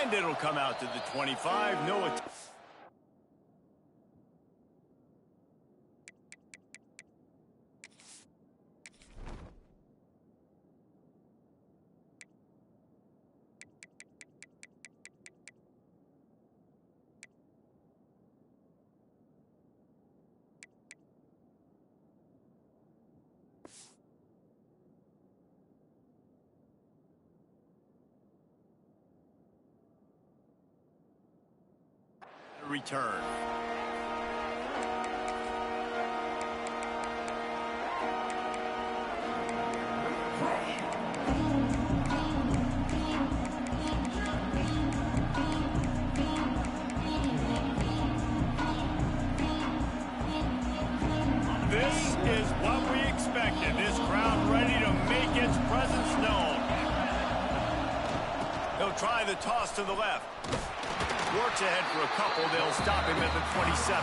And it'll come out to the 25. No. Return. This is what we expected. This crowd ready to make its presence known. He'll try the toss to the left. Works ahead for a couple. They'll stop him at the 27.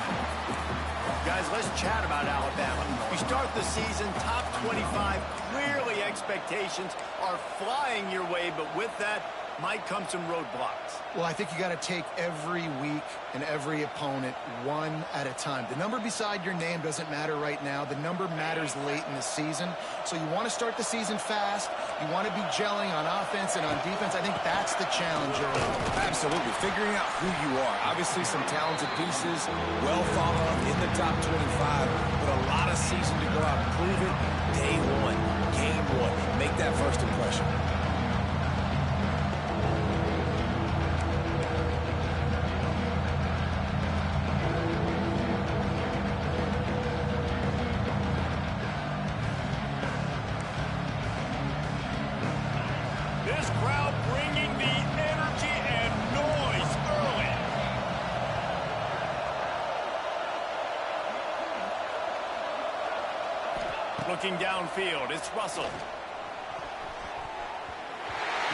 Guys, let's chat about Alabama. You start the season top 25. Clearly expectations are flying your way, but with that might come some roadblocks. Well, I think you got to take every week and every opponent one at a time. The number beside your name doesn't matter right now. The number matters late in the season. So you want to start the season fast. You want to be gelling on offense and on defense. I think that's the challenge. Absolutely. Figuring out who you are. Obviously some talented pieces, well thought of in the top 25, but a lot of season to go out and prove it. Day one, game one. Make that first impression. This crowd bringing the energy and noise early. Looking downfield, it's Russell.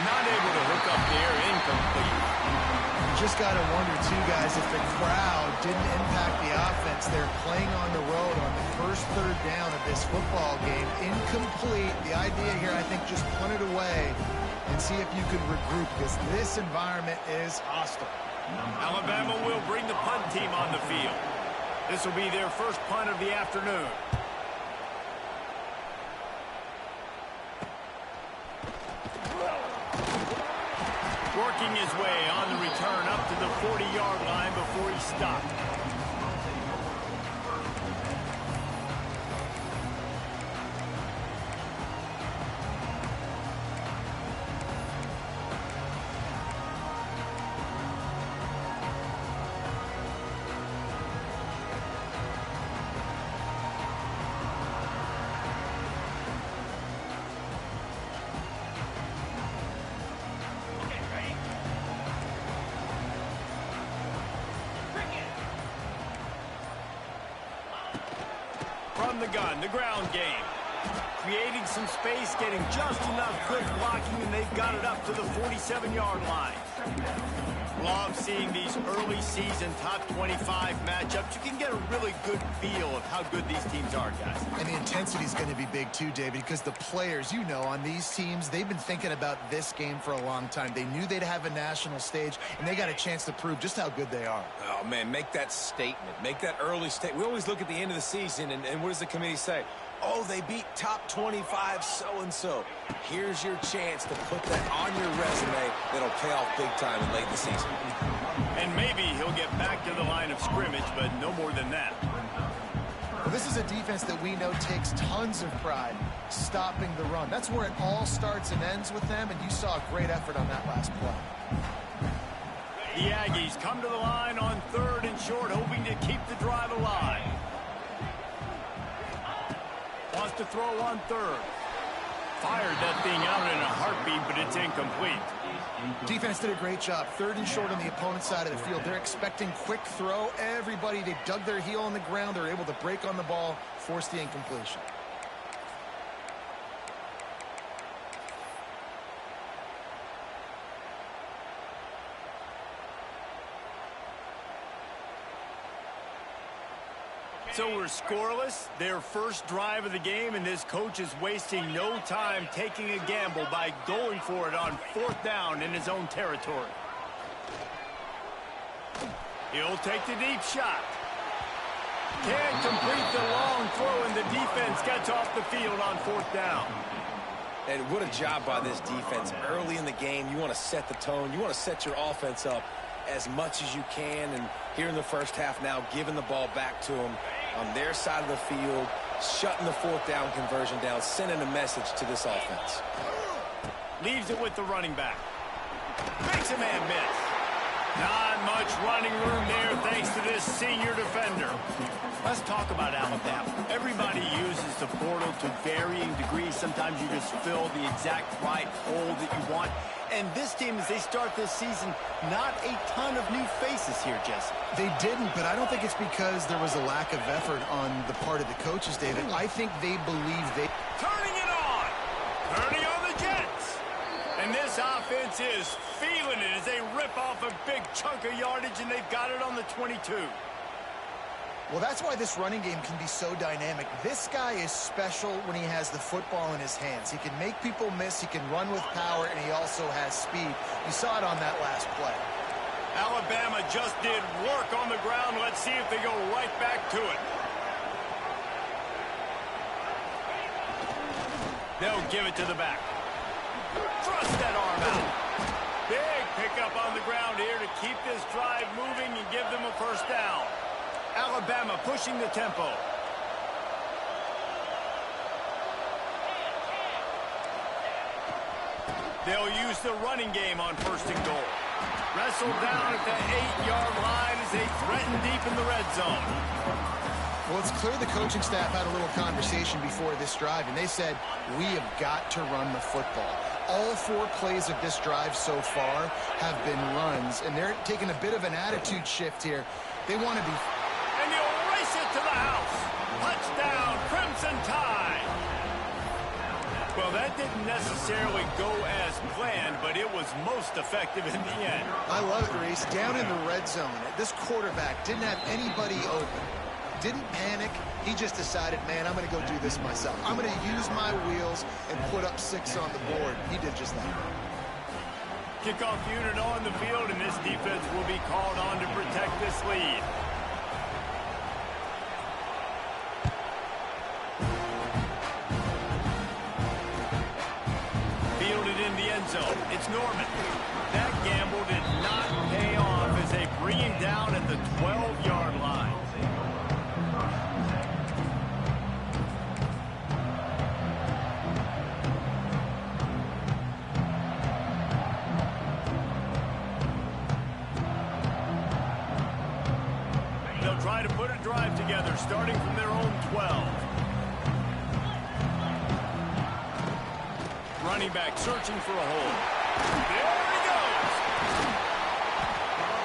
Not able to hook up there, incomplete. You just got to wonder, too, guys, if the crowd didn't impact the offense. They're playing on the road on the first third down of this football game. Incomplete. The idea here, I think, just punt it away and see if you can regroup, because this environment is hostile. Alabama will bring the punt team on the field. This will be their first punt of the afternoon. Working his way on the return up to the 40-yard line before he stopped. From the gun, the ground game. Creating some space, getting just enough good blocking, and they've got it up to the 47-yard line. Love seeing these early season top 25 matchups. You can get a really good feel of how good these teams are, guys. And the intensity is going to be big too, David, because the players, you know, on these teams, they've been thinking about this game for a long time. They knew they'd have a national stage, and they got a chance to prove just how good they are. Oh, man, make that statement. Make that early statement. We always look at the end of the season, and what does the committee say? Oh, they beat top 25 so-and-so. Here's your chance to put that on your resume that'll pay off big time in late in the season. And maybe he'll get back to the line of scrimmage, but no more than that. Well, this is a defense that we know takes tons of pride stopping the run. That's where it all starts and ends with them, and you saw a great effort on that last play. The Aggies come to the line on 3rd and short, hoping to keep the drive alive. Wants to throw on 3rd. Fired that thing out in a heartbeat, but it's incomplete. Defense did a great job. 3rd and short on the opponent's side of the field. They're expecting quick throw. Everybody, they dug their heel on the ground. They're able to break on the ball, force the incompletion. So we're scoreless, their first drive of the game, and this coach is wasting no time taking a gamble by going for it on 4th down in his own territory. He'll take the deep shot. Can't complete the long throw, and the defense gets off the field on 4th down. And what a job by this defense. Early in the game, you want to set the tone. You want to set your offense up as much as you can. And here in the first half now, giving the ball back to them on their side of the field, shutting the 4th down conversion down, sending a message to this offense. Leaves it with the running back. Makes a man miss. Not much running room there thanks to this senior defender. Let's talk about Alabama. Everybody uses the portal to varying degrees. Sometimes you just fill the exact right hole that you want. And this team, as they start this season, not a ton of new faces here, Jesse. They didn't, but I don't think it's because there was a lack of effort on the part of the coaches, David. I think they believe they... Turning it on! Turning on the Jets! And this offense is feeling it as they rip off a big chunk of yardage, and they've got it on the 22. Well, that's why this running game can be so dynamic. This guy is special when he has the football in his hands. He can make people miss, he can run with power, and he also has speed. You saw it on that last play. Alabama just did work on the ground. Let's see if they go right back to it. They'll give it to the back. Thrust that arm out. Big pickup on the ground here to keep this drive moving and give them a 1st down. Alabama pushing the tempo. They'll use the running game on 1st and goal. Wrestled down at the 8-yard line as they threaten deep in the red zone. Well, it's clear the coaching staff had a little conversation before this drive, and they said, we have got to run the football. All 4 plays of this drive so far have been runs, and they're taking a bit of an attitude shift here. They want to be... And you'll race it to the house. Touchdown, Crimson Tide. Well, that didn't necessarily go as planned, but it was most effective in the end. I love it, Reese. Down in the red zone, this quarterback didn't have anybody open. Didn't panic. He just decided, man, I'm going to go do this myself. I'm going to use my wheels and put up 6 on the board. He did just that. Kickoff unit on the field, and this defense will be called on to protect this lead. Fielded in the end zone. It's Norman. That gamble did not pay off as they bring him down at the 12-yard line. Try to put a drive together, starting from their own 12. Running back searching for a hole. There he goes!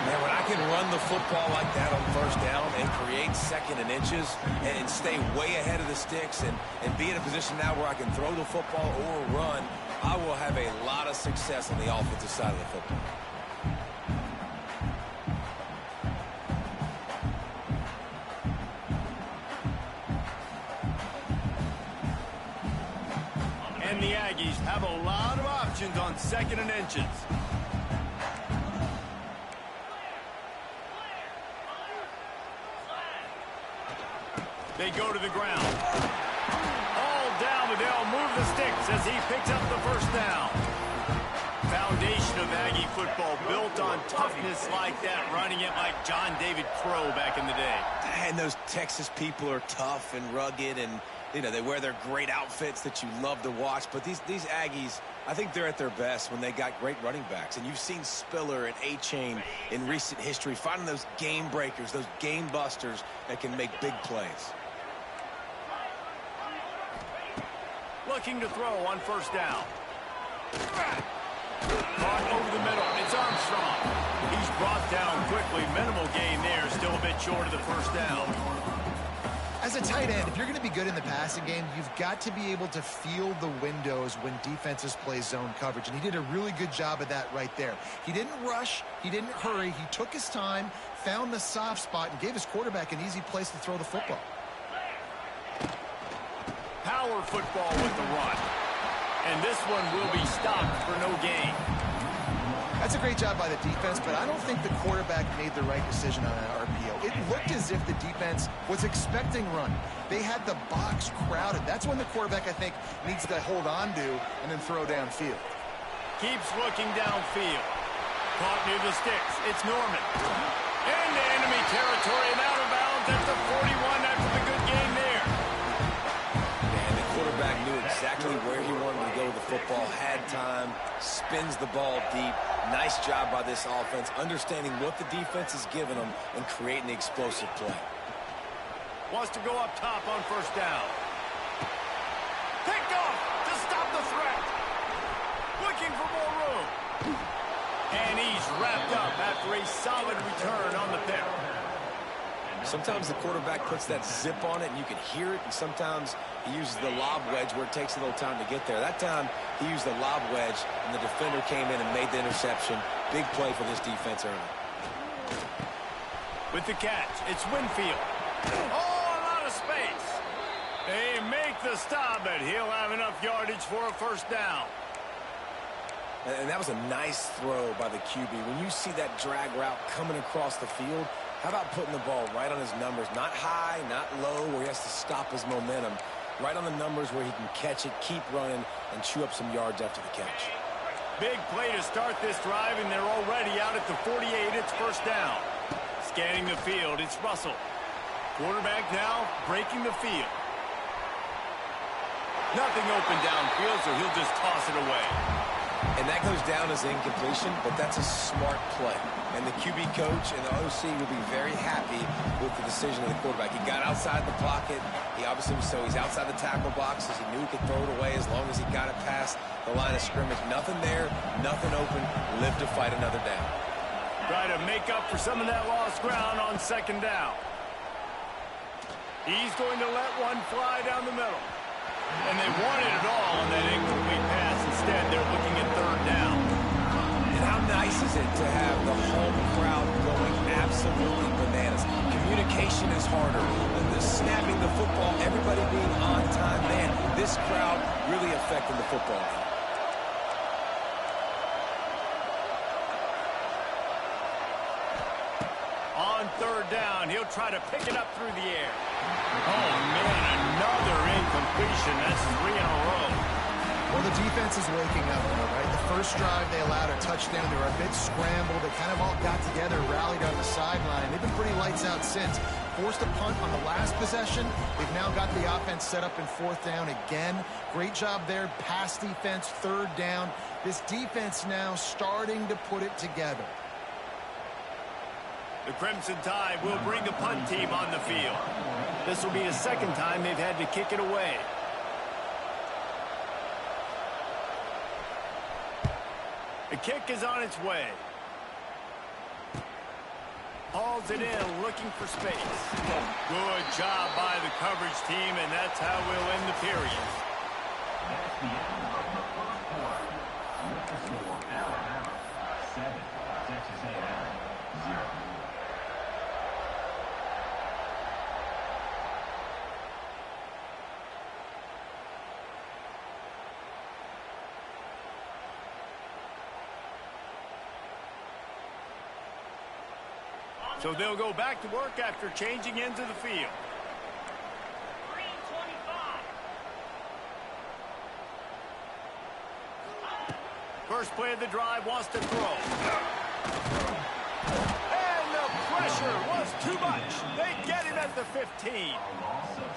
Man, when I can run the football like that on 1st down and create 2nd and inches and stay way ahead of the sticks and be in a position now where I can throw the football or run, I will have a lot of success on the offensive side of the football. And the Aggies have a lot of options on 2nd and inches. They go to the ground. All down, but they'll move the sticks as he picks up the 1st down. Foundation of Aggie football built on toughness like that, running it like John David Crow back in the day. And those Texas people are tough and rugged, and you know, they wear their great outfits that you love to watch. But these Aggies, I think they're at their best when they got great running backs. And you've seen Spiller and A-Chain in recent history finding those game breakers, those game busters that can make big plays. Looking to throw on 1st down. Caught over the middle. It's Armstrong. He's brought down quickly. Minimal gain there. Still a bit short of the 1st down. As a tight end, if you're going to be good in the passing game, you've got to be able to feel the windows when defenses play zone coverage. And he did a really good job of that right there. He didn't rush. He didn't hurry. He took his time, found the soft spot, and gave his quarterback an easy place to throw the football. Power football with the run. And this one will be stopped for no gain. That's a great job by the defense, but I don't think the quarterback made the right decision on that RPO. It looked as if the defense was expecting run. They had the box crowded. That's when the quarterback, I think, needs to hold on to and then throw downfield. Keeps looking downfield. Caught near the sticks. It's Norman. Into enemy territory and out of bounds at the 41 after the good game there. And the quarterback knew exactly where he wanted to go with the football, had time, spins the ball deep. Nice job by this offense, understanding what the defense is giving them and creating the explosive play. Wants to go up top on first down. Picked off to stop the threat. Looking for more room. And he's wrapped up after a solid return on the pick. Sometimes the quarterback puts that zip on it and you can hear it, and sometimes he uses the lob wedge where it takes a little time to get there. That time he used the lob wedge and the defender came in and made the interception. Big play for this defense early. With the catch, it's Winfield. Oh, a lot of space. They make the stop, but he'll have enough yardage for a first down. And that was a nice throw by the QB. When you see that drag route coming across the field, how about putting the ball right on his numbers? Not high, not low, where he has to stop his momentum. Right on the numbers where he can catch it, keep running, and chew up some yards after the catch. Big play to start this drive, and they're already out at the 48. It's first down. Scanning the field, it's Russell. Quarterback now breaking the field. Nothing open downfield, so he'll just toss it away. And that goes down as incompletion, but that's a smart play. And the QB coach and the OC will be very happy with the decision of the quarterback. He got outside the pocket. He obviously was so he's outside the tackle boxes. He knew he could throw it away as long as he got it past the line of scrimmage. Nothing there, nothing open. Live to fight another down. Try to make up for some of that lost ground on second down. He's going to let one fly down the middle. And they wanted it all on that incomplete pass. Instead, they're looking at third down. And how nice is it to have the home crowd going absolutely bananas? Communication is harder. The snapping the football, everybody being on time. Man, this crowd really affecting the football game. On third down, he'll try to pick it up through the air. Oh, man, another incompletion. That's 3 in a row. Well, the defense is waking up now, right? The first drive, they allowed a touchdown. They were a bit scrambled. They kind of all got together, rallied on the sideline. They've been pretty lights out since. Forced a punt on the last possession. They've now got the offense set up in fourth down again. Great job there. Pass defense, third down. This defense now starting to put it together. The Crimson Tide will bring the punt team on the field. This will be the second time they've had to kick it away. The kick is on its way. Hauls it in, looking for space. Good job by the coverage team, and that's how we'll end the period. So they'll go back to work after changing into the field. First play of the drive, wants to throw. And the pressure was too much. They get him at the 15.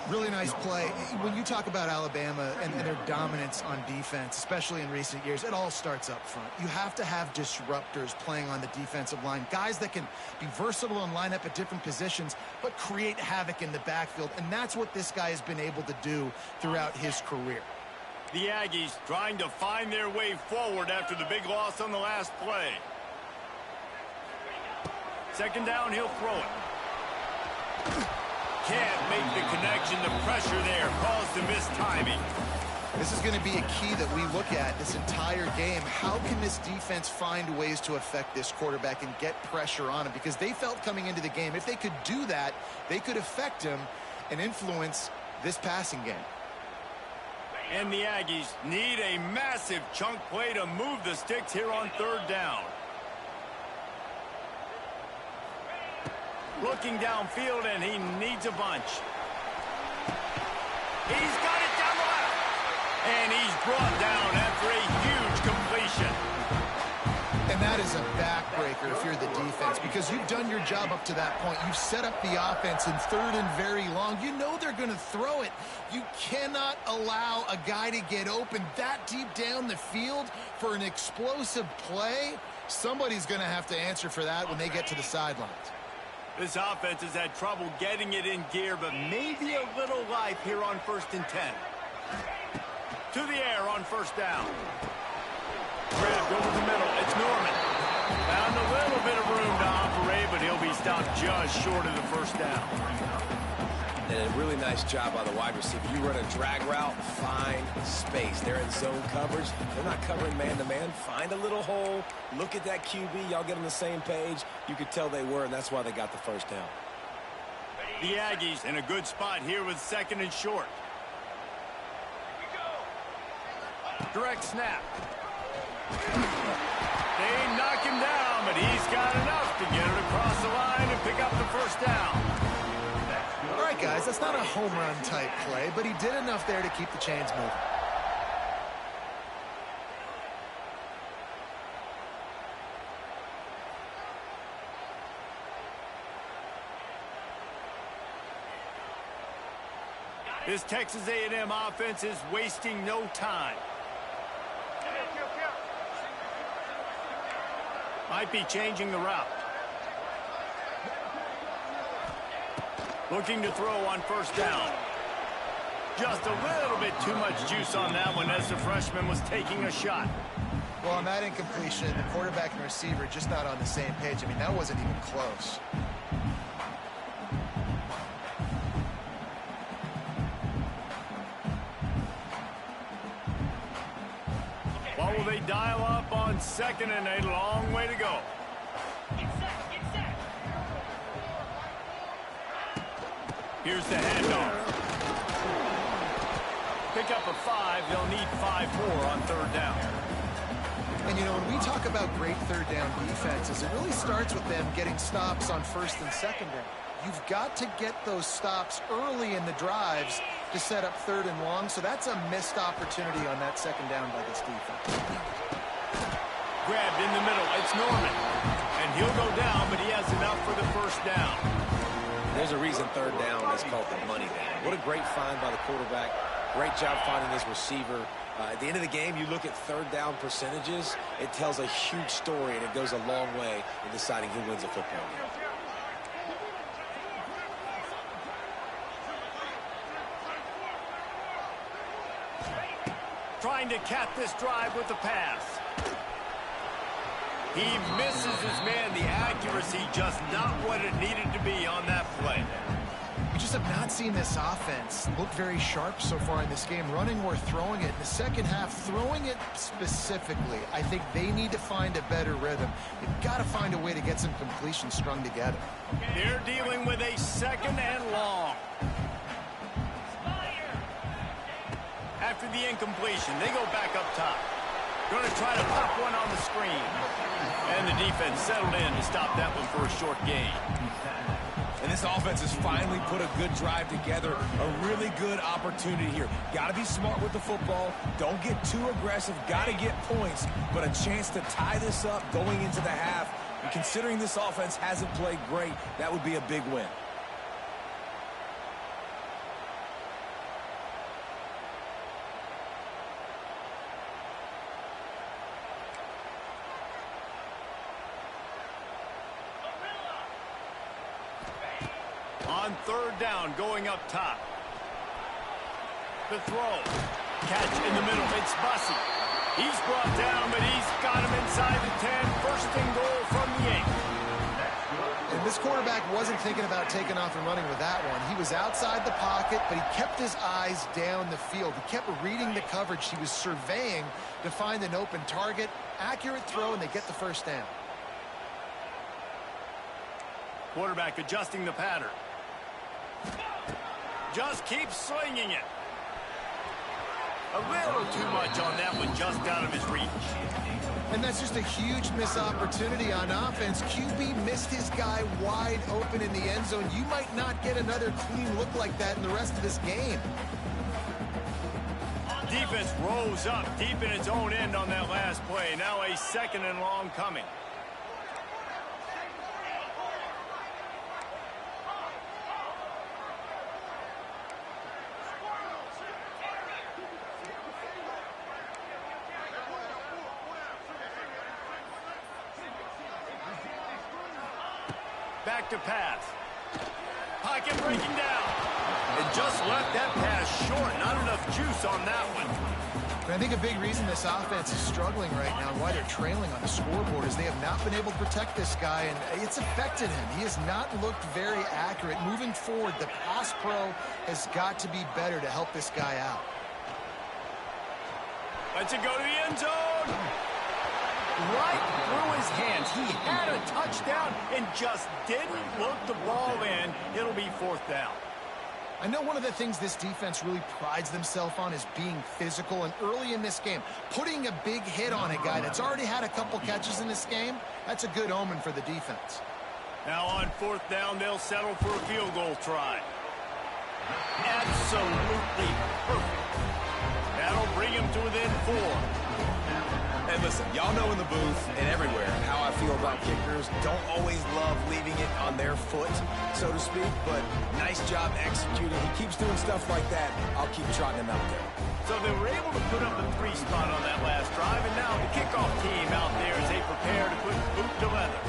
Really nice play. When you talk about Alabama and their dominance on defense, especially in recent years, it all starts up front. You have to have disruptors playing on the defensive line, guys that can be versatile and line up at different positions, but create havoc in the backfield. And that's what this guy has been able to do throughout his career. The Aggies trying to find their way forward after the big loss on the last play. Second down, he'll throw it. Can't make the connection. The pressure there caused the missed timing. This is going to be a key that we look at this entire game. How can this defense find ways to affect this quarterback and get pressure on him? Because they felt coming into the game, if they could do that, they could affect him and influence this passing game. And the Aggies need a massive chunk play to move the sticks here on third down. Looking downfield, and he needs a bunch. He's got it down the left. And he's brought down after a huge completion. And that is a backbreaker if you're the defense, because you've done your job up to that point. You've set up the offense in 3rd and very long. You know they're going to throw it. You cannot allow a guy to get open that deep down the field for an explosive play. Somebody's going to have to answer for that when they get to the sidelines. This offense has had trouble getting it in gear, but maybe a little life here on 1st and 10. To the air on 1st down. Grabbed over the middle. It's Norman. Found a little bit of room to operate, but he'll be stopped just short of the 1st down. And a really nice job by the wide receiver. You run a drag route, find space. They're in zone coverage. They're not covering man-to-man. Find a little hole. Look at that QB. Y'all get on the same page. You could tell they were, and that's why they got the 1st down. The Aggies in a good spot here with 2nd and short. Direct snap. They knock him down, but he's got enough to get it across the line and pick up the 1st down. All right, guys, that's not a home run type play, but he did enough there to keep the chains moving. This Texas A&M offense is wasting no time. Might be changing the route. Looking to throw on 1st down. Just a little bit too much juice on that one as the freshman was taking a shot. Well, on that incompletion, the quarterback and receiver just not on the same page. I mean, that wasn't even close. What will they dial up on 2nd and a long way to go? Here's the handoff. Pick up a 5. They'll need 5 more on 3rd down. And, you know, when we talk about great 3rd down defenses, it really starts with them getting stops on 1st and 2nd down. You've got to get those stops early in the drives to set up 3rd and long, so that's a missed opportunity on that 2nd down by this defense. Grabbed in the middle. It's Norman. And he'll go down, but he has enough for the 1st down. There's a reason 3rd down is called the money down. What a great find by the quarterback. Great job finding his receiver. At the end of the game, you look at 3rd down percentages. It tells a huge story, and it goes a long way in deciding who wins a football game. Trying to cap this drive with the pass. He misses his man. The accuracy just not what it needed to be on that play. We just have not seen this offense look very sharp so far in this game, running or throwing it. In the second half, throwing it specifically, I think they need to find a better rhythm. They've got to find a way to get some completions strung together. They're dealing with a 2nd and long. After the incompletion, they go back up top. Going to try to pop one on the screen. And the defense settled in to stop that one for a short gain. And this offense has finally put a good drive together. A really good opportunity here. Got to be smart with the football. Don't get too aggressive. Got to get points. But a chance to tie this up going into the half. And considering this offense hasn't played great, that would be a big win. On 3rd down, going up top. The throw. Catch in the middle. It's Bussey. He's brought down, but he's got him inside the 10. 1st and goal from the 8. And this quarterback wasn't thinking about taking off and running with that one. He was outside the pocket, but he kept his eyes down the field. He kept reading the coverage. He was surveying to find an open target. Accurate throw, and they get the 1st down. Quarterback adjusting the pattern. Just keeps slinging it. A little too much on that one, just out of his reach. And that's just a huge missed opportunity on offense. QB missed his guy wide open in the end zone. You might not get another clean look like that in the rest of this game. Defense rose up deep in its own end on that last play. Now a 2nd and long coming. Back to pass. Pocket breaking down. And just left that pass short. Not enough juice on that one. And I think a big reason this offense is struggling right now and why they're trailing on the scoreboard is they have not been able to protect this guy, and it's affected him. He has not looked very accurate. Moving forward, the pass pro has got to be better to help this guy out. Lets it go to the end zone. Right through his hands. He had a touchdown and just didn't look the ball in. It'll be 4th down. I know one of the things this defense really prides themselves on is being physical, and early in this game, putting a big hit on a guy that's already had a couple catches in this game, that's a good omen for the defense. Now on 4th down, they'll settle for a field goal try. Absolutely perfect. That'll bring him to within 4. Hey, listen, y'all know in the booth and everywhere how I feel about kickers. Don't always love leaving it on their foot, so to speak, but nice job executing. He keeps doing stuff like that. I'll keep trotting him out there. So they were able to put up a 3 spot on that last drive, and now the kickoff team out there as they prepare to put boot to leather.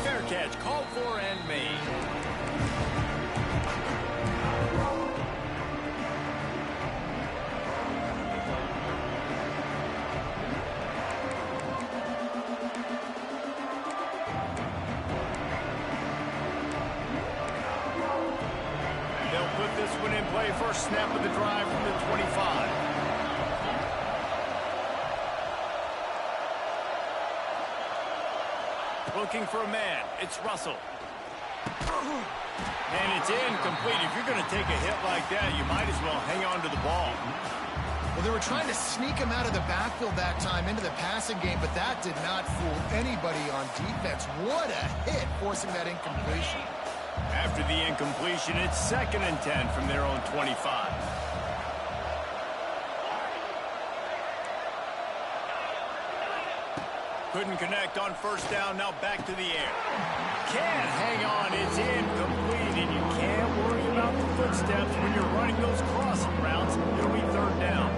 Fair catch, called for and made. This one in play, first snap of the drive from the 25. Looking for a man. It's Russell. And it's incomplete. If you're going to take a hit like that, you might as well hang on to the ball. Well, they were trying to sneak him out of the backfield that time into the passing game, but that did not fool anybody on defense. What a hit, forcing that incompletion. After the incompletion, it's 2nd and 10 from their own 25. Couldn't connect on 1st down, now back to the air. Can't hang on, it's incomplete, and you can't worry about the footsteps when you're running those crossing routes. It'll be 3rd down.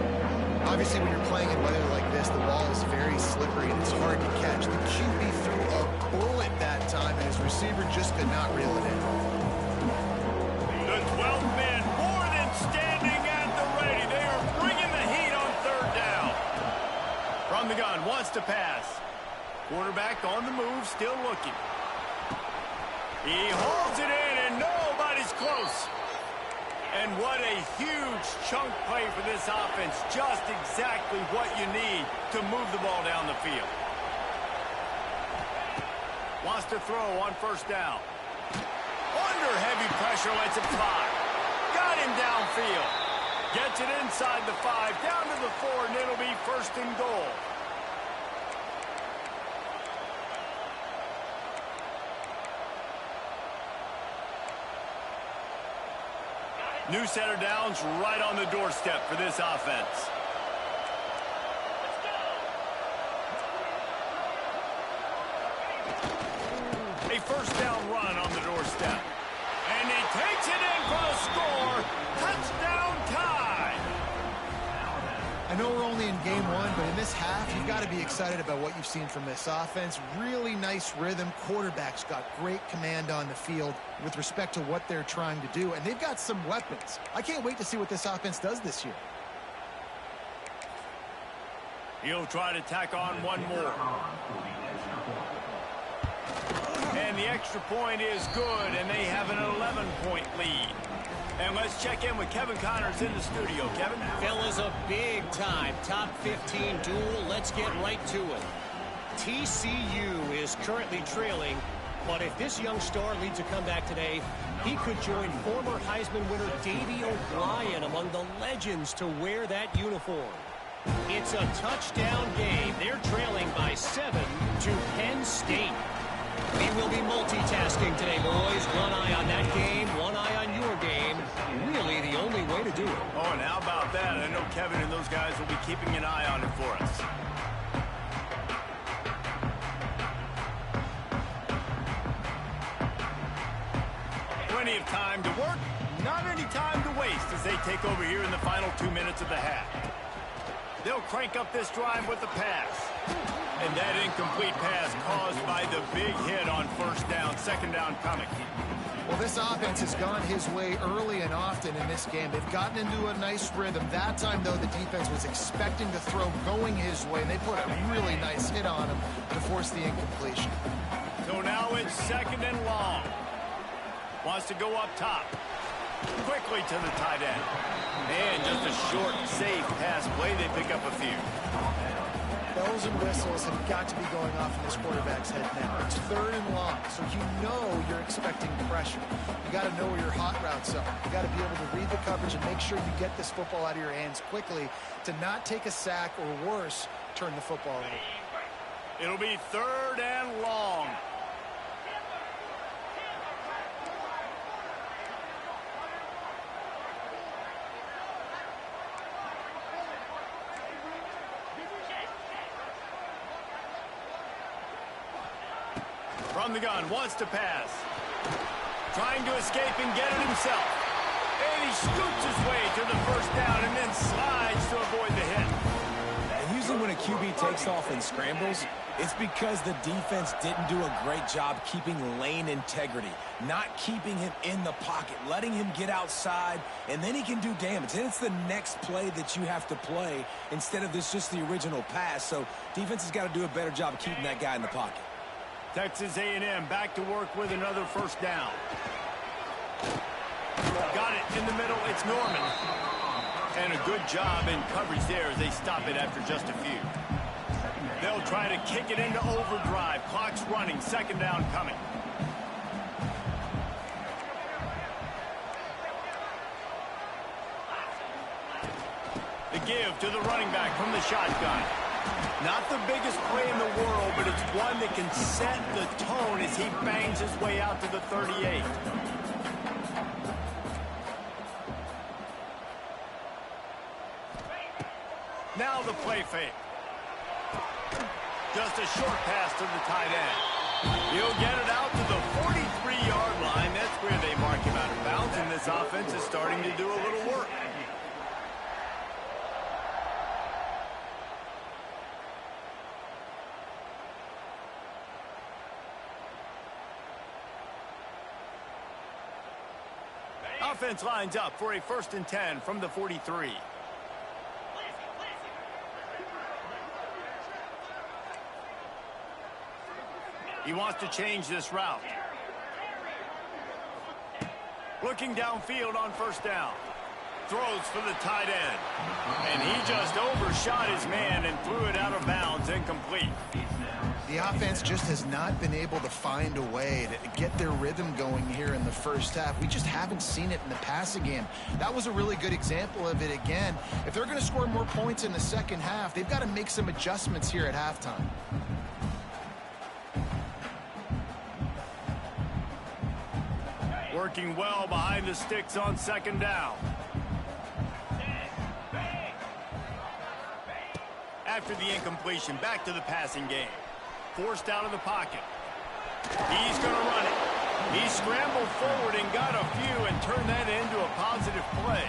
Obviously, when you're playing in weather like this, the ball is very slippery and it's hard to catch. The QB threw a bullet that time, and his receiver just could not reel it in. The 12 men more than standing at the ready. They are bringing the heat on 3rd down. From the gun, wants to pass. Quarterback on the move, still looking. He holds it in, and nobody's close. And what a huge chunk play for this offense. Just exactly what you need to move the ball down the field. Wants to throw on 1st down. Under heavy pressure, lets it fly. Got him downfield. Gets it inside the 5, down to the 4, and it'll be 1st and goal. New set of downs right on the doorstep for this offense. A 1st down run on the doorstep. And he takes it in for the score. Touchdown tie. I know we're only in game 1, but in this half, you've got to be excited about what you've seen from this offense. Really nice rhythm. Quarterback's got great command on the field with respect to what they're trying to do, and they've got some weapons. I can't wait to see what this offense does this year. He'll try to tack on one more. And the extra point is good, and they have an 11-point lead. And let's check in with Kevin Connors in the studio. Kevin? Fellas, a big-time top 15 duel. Let's get right to it. TCU is currently trailing But if this young star leads a comeback today, he could join former Heisman winner Davey O'Brien among the legends to wear that uniform. It's a touchdown game. They're trailing by 7 to Penn State. We will be multitasking today, boys. One eye on that game, one eye on your game. Really the only way to do it. Oh, and how about that? I know Kevin and those guys will be keeping an eye on it for us. Plenty of time to work, not any time to waste as they take over here in the final 2 minutes of the half. They'll crank up this drive with the pass. And that incomplete pass caused by the big hit on first down, second down coming. Well, this offense has gone his way early and often in this game. They've gotten into a nice rhythm. That time, though, the defense was expecting the throw going his way, and they put a really nice hit on him to force the incompletion. So now it's second and long. Wants to go up top. Quickly to the tight end. And just a short, safe pass play. They pick up a few. Bells and whistles have got to be going off in this quarterback's head now. It's third and long, so you know you're expecting pressure. You got to know where your hot routes are. You got to be able to read the coverage and make sure you get this football out of your hands quickly to not take a sack or worse, turn the football over. It'll be third and long. From the gun, wants to pass. Trying to escape and get it himself. And he scoots his way to the first down and then slides to avoid the hit. And usually when a QB takes off and scrambles, it's because the defense didn't do a great job keeping lane integrity, not keeping him in the pocket, letting him get outside, and then he can do damage. And it's the next play that you have to play instead of this just the original pass. So defense has got to do a better job of keeping that guy in the pocket. Texas A&M back to work with another first down. Got it in the middle. It's Norman. And a good job in coverage there as they stop it after just a few. They'll try to kick it into overdrive. Clock's running. Second down coming. The give to the running back from the shotgun. Not the biggest play in the world, but it's one that can set the tone as he bangs his way out to the 38. Now the play fake. Just a short pass to the tight end. He'll get it out to the 43-yard line. That's where they mark him out of bounds, and this offense is starting to do a little work. Offense lines up for a 1st and 10 from the 43. He wants to change this route. Looking downfield on first down. Throws for the tight end. And he just overshot his man and threw it out of bounds, incomplete. The offense just has not been able to find a way to get their rhythm going here in the first half. We just haven't seen it in the passing game. That was a really good example of it again. If they're going to score more points in the second half, they've got to make some adjustments here at halftime. Working well behind the sticks on second down. After the incompletion, back to the passing game. Forced out of the pocket. He's going to run it. He scrambled forward and got a few and turned that into a positive play.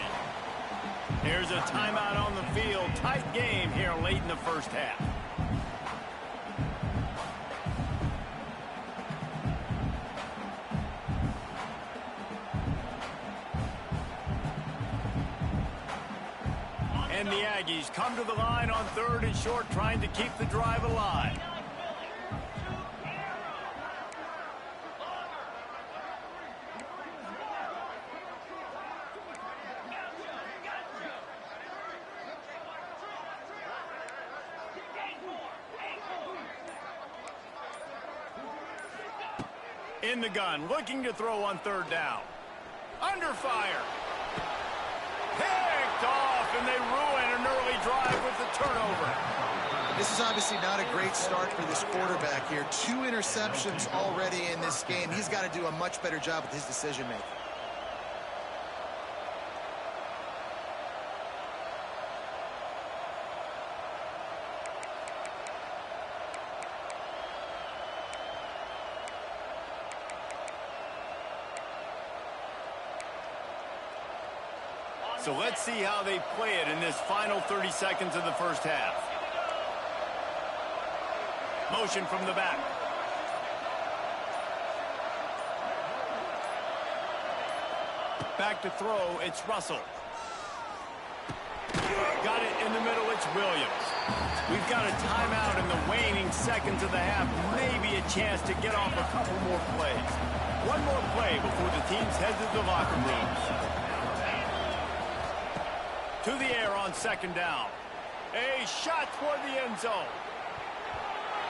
There's a timeout on the field. Tight game here late in the first half. And the Aggies come to the line on 3rd and short, trying to keep the drive alive. In the gun, looking to throw on third down. Under fire. Picked off, and they ruin an early drive with the turnover. This is obviously not a great start for this quarterback here. 2 interceptions already in this game. He's got to do a much better job with his decision-making. So let's see how they play it in this final 30 seconds of the first half. Motion from the back. Back to throw, it's Russell. Got it in the middle, it's Williams. We've got a timeout in the waning seconds of the half. Maybe a chance to get off a couple more plays. One more play before the teams head to the locker rooms. To the air on second down. A shot toward the end zone.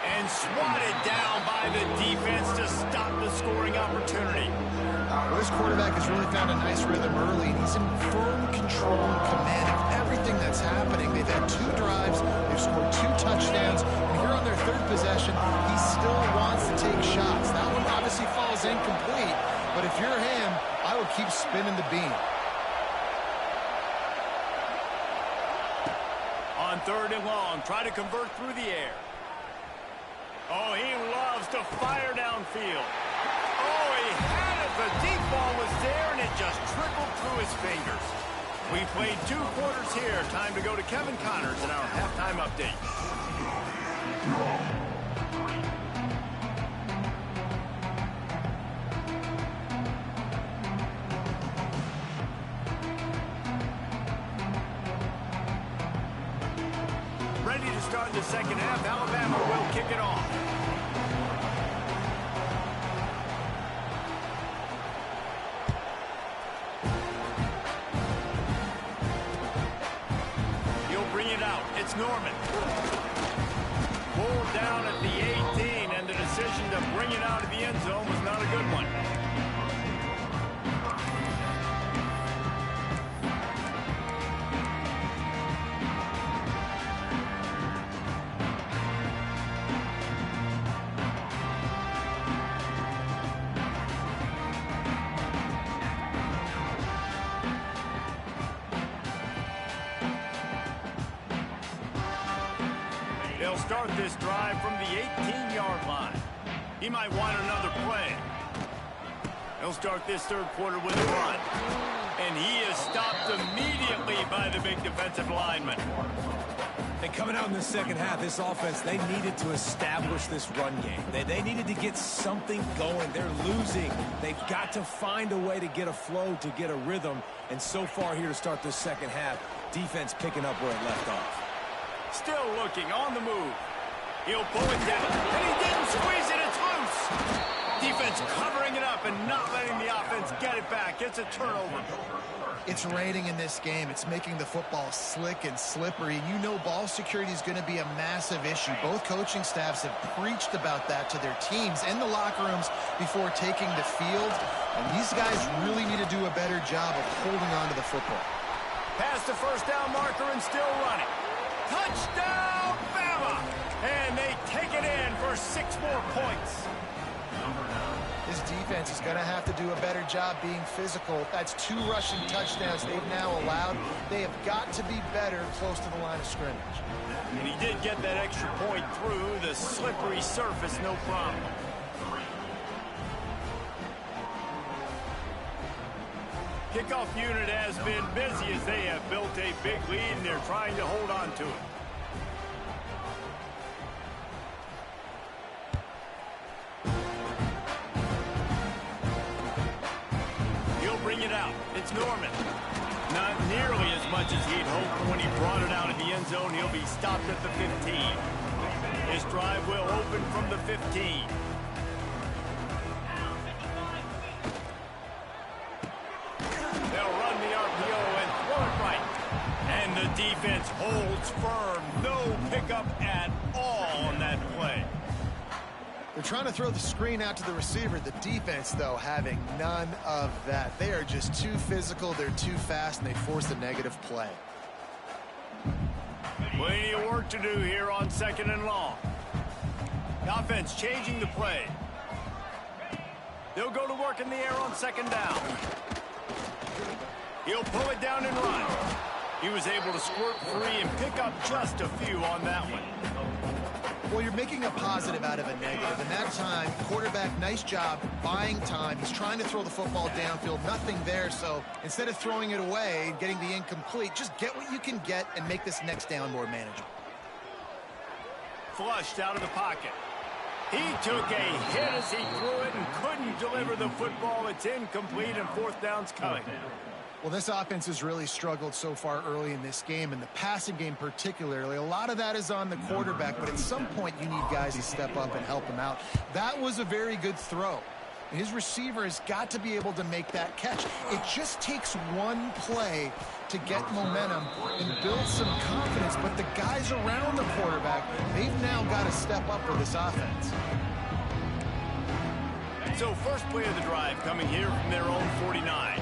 And swatted down by the defense to stop the scoring opportunity. Well, this quarterback has really found a nice rhythm early, and he's in firm control and command of everything that's happening. They've had 2 drives, they've scored 2 touchdowns, and here on their 3rd possession, he still wants to take shots. That one obviously falls incomplete, but if you're him, I would keep spinning the beam. On third and long, try to convert through the air. Oh, he loves to fire downfield. Oh, he had it. The deep ball was there, and it just trickled through his fingers. We played 2 quarters here. Time to go to Kevin Connors in our halftime update. Ready to start the second half. Alabama will kick it off. He'll bring it out. It's Norman. Pulled down at the 18, and the decision to bring it out of the end zone was not a good one. They'll start this drive from the 18-yard line. He might want another play. He'll start this 3rd quarter with a run. And he is stopped immediately by the big defensive lineman. And coming out in the second half, this offense, they needed to establish this run game. They needed to get something going. They're losing. They've got to find a way to get a flow, to get a rhythm. And so far here to start this second half, defense picking up where it left off. Still looking, on the move. He'll pull it down, and he didn't squeeze it, it's loose. Defense covering it up and not letting the offense get it back. It's a turnover. It's raining in this game. It's making the football slick and slippery. You know ball security is going to be a massive issue. Both coaching staffs have preached about that to their teams in the locker rooms before taking the field. And these guys really need to do a better job of holding on to the football. Past the first down marker and still running. Touchdown, Bama! And they take it in for 6 more points. This defense is going to have to do a better job being physical. That's 2 rushing touchdowns they've now allowed. They have got to be better close to the line of scrimmage. And he did get that extra point through the slippery surface, no problem. Kickoff unit has been busy as they have built a big lead, and they're trying to hold on to it. He'll bring it out. It's Norman. Not nearly as much as he'd hoped when he brought it out in the end zone. He'll be stopped at the 15. His drive will open from the 15. Defense holds firm. No pickup at all on that play. They're trying to throw the screen out to the receiver. The defense, though, having none of that. They are just too physical, they're too fast, and they force a negative play. Plenty of work to do here on 2nd and long. The offense changing the play. They'll go to work in the air on 2nd down. He'll pull it down and run. He was able to squirt free and pick up just a few on that one. Well, you're making a positive out of a negative. And that time, quarterback, nice job buying time. He's trying to throw the football downfield. Nothing there. So instead of throwing it away and getting the incomplete, just get what you can get and make this next down more manageable. Flushed out of the pocket. He took a hit as he threw it and couldn't deliver the football. It's incomplete and 4th down's coming. Well, this offense has really struggled so far early in this game, and the passing game particularly. A lot of that is on the quarterback, but at some point you need guys to step up and help him out. That was a very good throw. His receiver has got to be able to make that catch. It just takes one play to get momentum and build some confidence, but the guys around the quarterback, they've now got to step up for this offense. So first play of the drive coming here from their own 49.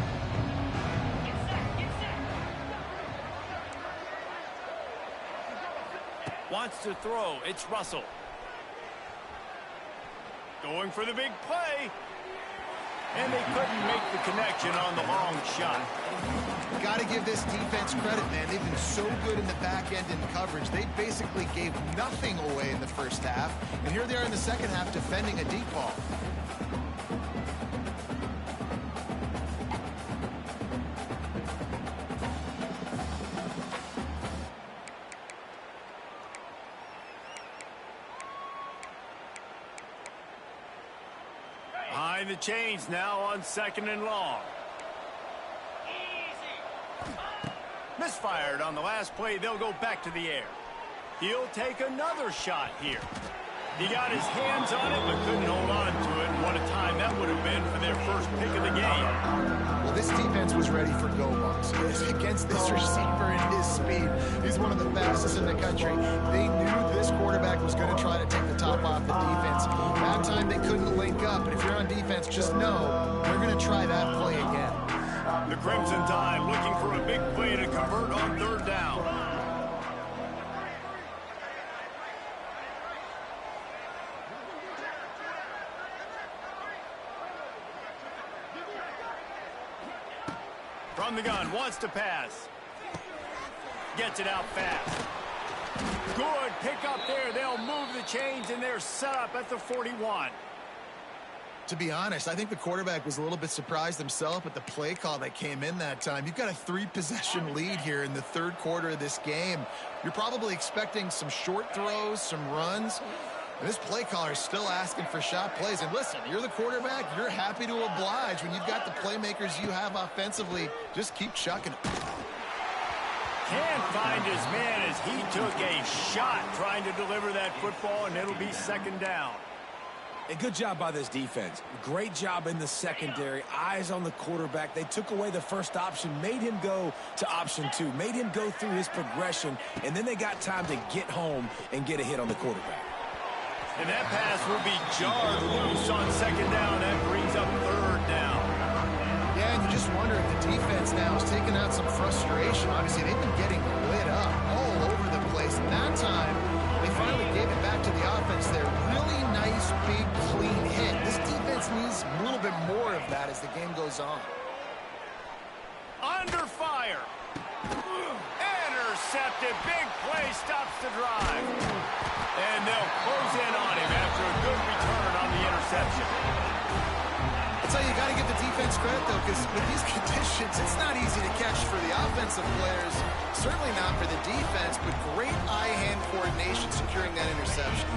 Wants to throw. It's Russell. Going for the big play. And they couldn't make the connection on the long shot. Got to give this defense credit, man. They've been so good in the back end in coverage. They basically gave nothing away in the first half. And here they are in the second half defending a deep ball. Behind the chains now on 2nd and long. Misfired on the last play. They'll go back to the air. He'll take another shot here. He got his hands on it, but couldn't hold on to it. What a time that would have been for their first pick of the game. Well, this defense was ready for go bumps. Against this receiver and his speed, he's one of the fastest in the country. They knew this quarterback was going to try to take the top off the defense. That time they couldn't link up, and if you're on defense, just know they're going to try that play again. The Crimson Tide looking for a big play to convert on 3rd down. From the gun, wants to pass. Gets it out fast. Good pick up there. They'll move the chains, and they're set up at the 41. To be honest, I think the quarterback was a little bit surprised himself at the play call that came in that time. You've got a 3-possession lead here in the 3rd quarter of this game. You're probably expecting some short throws, some runs. And this play caller is still asking for shot plays. And listen, you're the quarterback. You're happy to oblige. When you've got the playmakers you have offensively, just keep chucking it. Can't find his man as he took a shot trying to deliver that football, and it'll be 2nd down. A good job by this defense. Great job in the secondary. Eyes on the quarterback. They took away the first option, made him go to option 2, made him go through his progression, and then they got time to get home and get a hit on the quarterback. And that pass will be jarred loose on 2nd down. That brings up 3rd down. Yeah, and you just wonder if the defense now is taking out some frustration. Obviously, they've been getting lit up all over the place. And that time, they finally gave it back to the offense there. Really nice, big, clean hit. This defense needs a little bit more of that as the game goes on. Under fire. Intercepted. Big play stops the drive. And they'll close in on him after a good return on the interception. I'll tell you, you got to give the defense credit, though, because with these conditions, it's not easy to catch for the offensive players. Certainly not for the defense, but great eye-hand coordination securing that interception.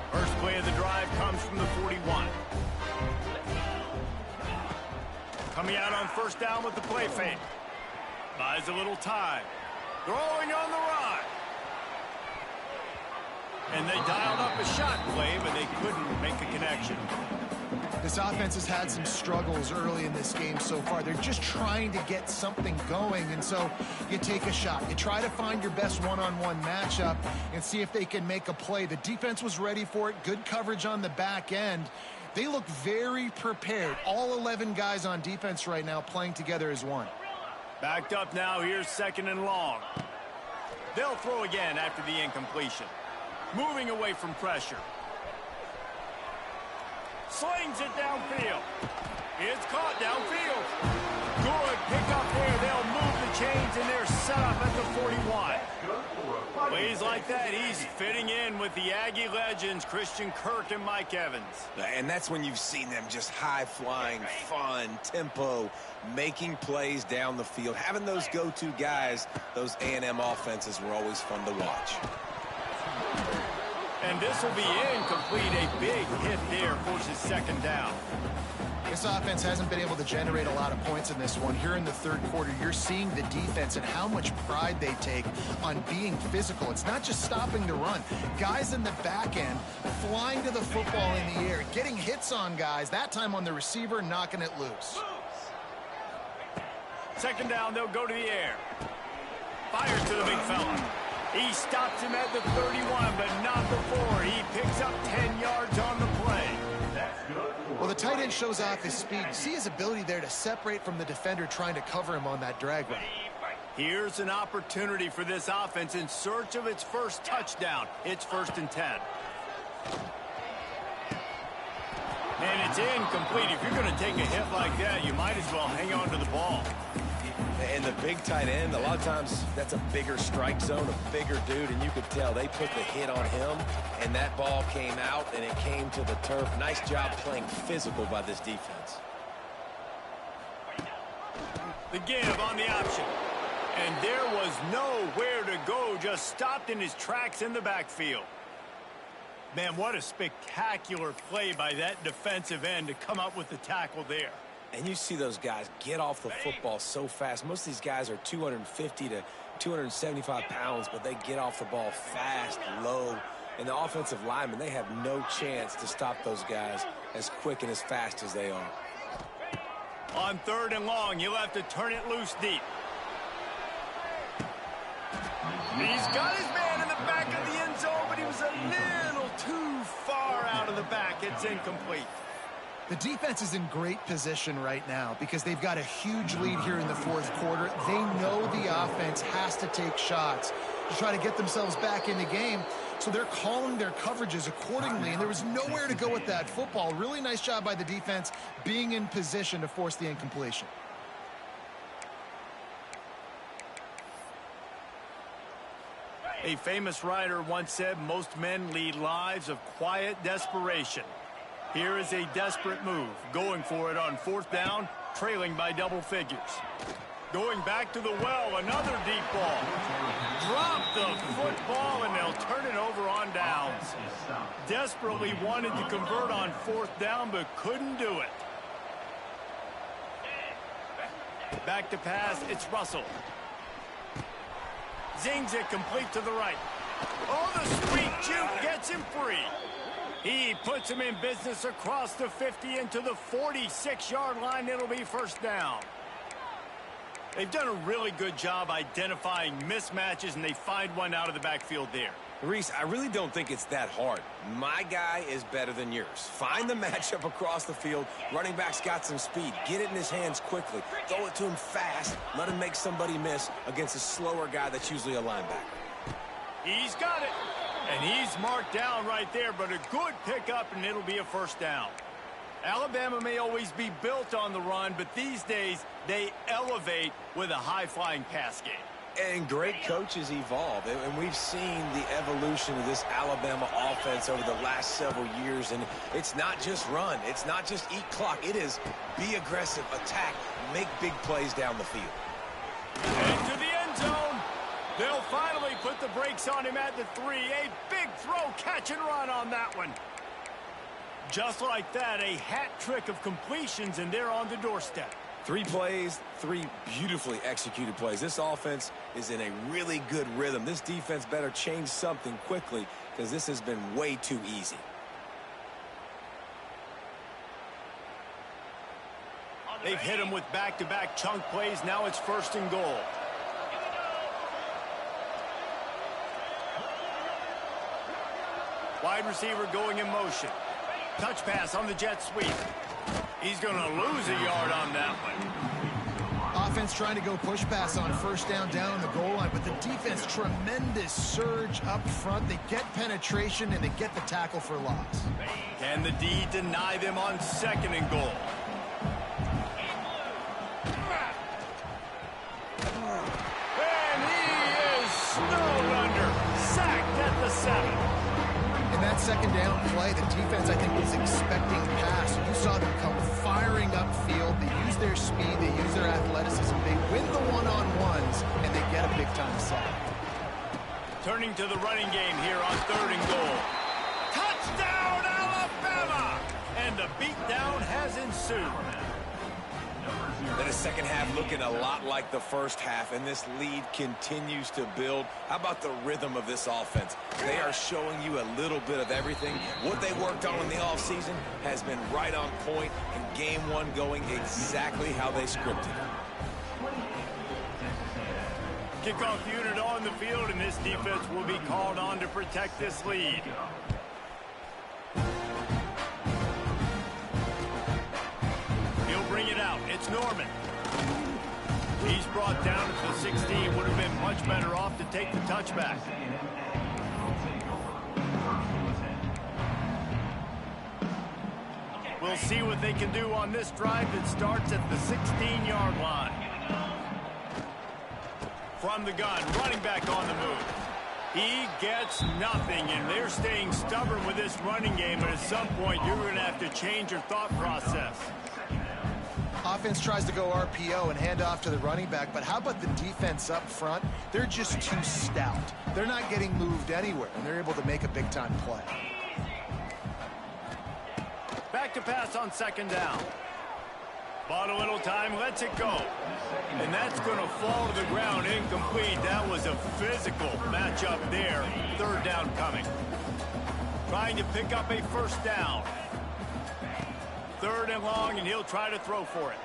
First play of the drive comes from the 41. Coming out on 1st down with the play fake. Buys a little time. Throwing on the run. And they dialed up a shot play, but they couldn't make the connection. This offense has had some struggles early in this game so far. They're just trying to get something going, and so you take a shot. You try to find your best one-on-one matchup and see if they can make a play. The defense was ready for it. Good coverage on the back end. They look very prepared. All 11 guys on defense right now playing together as one. Backed up now. Here's 2nd and long. They'll throw again after the incompletion. Moving away from pressure. Slings it downfield. It's caught downfield. Good pickup there. They'll move the chains, and they're set up at the 41. Plays like that, he's fitting in with the Aggie legends, Christian Kirk and Mike Evans. And that's when you've seen them just high-flying, fun, tempo, making plays down the field. Having those go-to guys, those A&M offenses were always fun to watch. And this will be incomplete. A big hit there forces 2nd down. This offense hasn't been able to generate a lot of points in this one. Here in the 3rd quarter, you're seeing the defense and how much pride they take on being physical. It's not just stopping the run. Guys in the back end flying to the football in the air, getting hits on guys, that time on the receiver, knocking it loose. 2nd down, they'll go to the air. Fires to the big fella. He stops him at the 31, but not before. He picks up 10 yards on the play. Well, the tight end shows off his speed. You see his ability there to separate from the defender trying to cover him on that drag route. Here's an opportunity for this offense in search of its first touchdown. It's 1st and 10. And it's incomplete. If you're going to take a hit like that, you might as well hang on to the ball. And the big tight end, a lot of times that's a bigger strike zone, a bigger dude, and you could tell they put the hit on him, and that ball came out, and it came to the turf. Nice job playing physical by this defense. The give on the option. And there was nowhere to go, just stopped in his tracks in the backfield. Man, what a spectacular play by that defensive end to come up with the tackle there. And you see those guys get off the football so fast. Most of these guys are 250 to 275 pounds, but they get off the ball fast, low. And the offensive linemen, they have no chance to stop those guys as quick and as fast as they are. On 3rd and long, you'll have to turn it loose deep. He's got his man in the back of the end zone, but he was a little too far out of the back. It's incomplete. The defense is in great position right now because they've got a huge lead here in the 4th quarter. They know the offense has to take shots to try to get themselves back in the game, so they're calling their coverages accordingly, and there was nowhere to go with that football. Really nice job by the defense being in position to force the incompletion. A famous writer once said, most men lead lives of quiet desperation. Here is a desperate move, going for it on 4th down, trailing by double figures. Going back to the well, another deep ball. Drop the football, and they'll turn it over on downs. Desperately wanted to convert on 4th down, but couldn't do it. Back to pass, it's Russell. Zings it complete to the right. Oh, the sweet juke gets him free. He puts him in business across the 50 into the 46-yard line. It'll be 1st down. They've done a really good job identifying mismatches, and they find one out of the backfield there. Reese, I really don't think it's that hard. My guy is better than yours. Find the matchup across the field. Running back's got some speed. Get it in his hands quickly. Throw it to him fast. Let him make somebody miss against a slower guy that's usually a linebacker. He's got it. And he's marked down right there, but a good pickup, and it'll be a 1st down. Alabama may always be built on the run, but these days they elevate with a high-flying pass game. And great coaches evolve, and we've seen the evolution of this Alabama offense over the last several years, and it's not just run. It's not just eat clock. It is be aggressive, attack, make big plays down the field. Into the end zone. They'll finally put the brakes on him at the 3. A big throw, catch and run on that one. Just like that, a hat trick of completions, and they're on the doorstep. 3 plays, 3 beautifully executed plays. This offense is in a really good rhythm. This defense better change something quickly because this has been way too easy. They've hit him with back-to-back chunk plays. Now it's 1st and goal. Wide receiver going in motion. Touch pass on the jet sweep. He's going to lose a yard on that one. Offense trying to go push pass on 1st down on the goal line, but the defense, tremendous surge up front. They get penetration, and they get the tackle for loss. Can the D deny them on 2nd and goal? And he is snowed under. Sacked at the 7. In that 2nd down play, the defense, I think, was expecting pass. You saw them come firing upfield. They use their speed. They use their athleticism. They win the one-on-ones, and they get a big-time sack. Turning to the running game here on 3rd and goal. Touchdown, Alabama! And the beatdown has ensued. Then the second half looking a lot like the first half, and this lead continues to build. How about the rhythm of this offense? They are showing you a little bit of everything. What they worked on in the offseason has been right on point, and game 1 going exactly how they scripted. Kickoff unit on the field, and this defense will be called on to protect this lead. Bring it out. It's Norman. He's brought down at the 16. Would have been much better off to take the touchback. We'll see what they can do on this drive that starts at the 16-yard line. From the gun, running back on the move. He gets nothing, and they're staying stubborn with this running game, but at some point you're going to have to change your thought process. Offense tries to go RPO and hand off to the running back, but how about the defense up front? They're just too stout. They're not getting moved anywhere, and they're able to make a big-time play. Back to pass on 2nd down. Bought a little time, lets it go. And that's going to fall to the ground, incomplete. That was a physical matchup there. 3rd down coming. Trying to pick up a 1st down. 3rd and long, and he'll try to throw for it.